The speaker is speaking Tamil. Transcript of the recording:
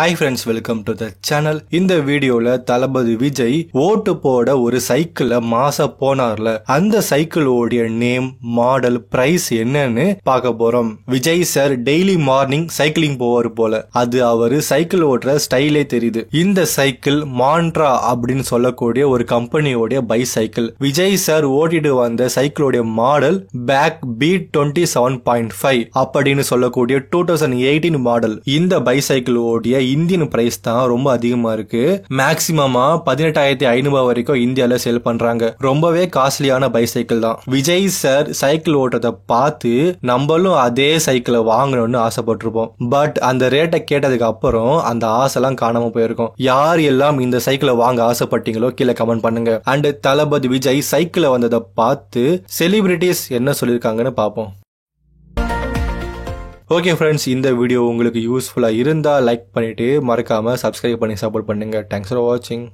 Hi friends, welcome to the channel. இந்த வீடியோல தளபதி விஜய் ஓட்டு போட ஒரு சைக்கிள மாசா போனார்ல, அந்த சைக்கிளோட நேம், மாடல், பிரைஸ் என்னன்னு பார்க்க போறோம். Vijay sir daily morning cycling போவாரு போல, அது அவரு சைக்கிள் ஓட்டுற ஸ்டைலே தெரியுது. இந்த சைக்கிள் மான்ட்ரா அப்படின்னு சொல்லக்கூடிய ஒரு கம்பெனியோட பைசைக்கிள். விஜய் சார் ஓட்டிட்டு வந்த சைக்கிளோட மாடல் பேக் பீட் 27.5 அப்படின்னு சொல்லக்கூடிய 2018 மாடல். இந்த பைசைக்கிள் ஓடிய இந்தியன் பிரைஸ் தான் ரொம்ப அதிகமா இருக்கு. மேக்சிமமா 18,500 வரைக்கும் இந்தியால சேல் பண்றாங்க. ரொம்பவே காஸ்ட்லியான பைசைக்கிள் தான். விஜய் சார் சைக்கிள் ஓட்டுறத பார்த்து நம்மளும் அதே சைக்கிளை வாங்கணும்னு ஆசைப்பட்டிருப்போம். பட் அந்த ரேட்டை கேட்டதுக்கு அப்புறம் அந்த ஆசைலாம் காணாம போயிருக்கும். யார் எல்லாம் இந்த சைக்கிளை வாங்க ஆசைப்பட்டீங்களோ கீழே கமெண்ட் பண்ணுங்க. அண்ட் தளபதி விஜய் சைக்கிளை வந்ததை பார்த்து செலிபிரிட்டிஸ் என்ன சொல்லியிருக்காங்கன்னு பார்ப்போம். ஓகே ஃப்ரெண்ட்ஸ், இந்த வீடியோ உங்களுக்கு யூஸ்ஃபுல்லாக இருந்தால் லைக் பண்ணிவிட்டு மறக்காமல் சப்ஸ்கிரைப் பண்ணி சப்போர்ட் பண்ணுங்கள். தேங்க்ஸ் ஃபார் வாட்சிங்.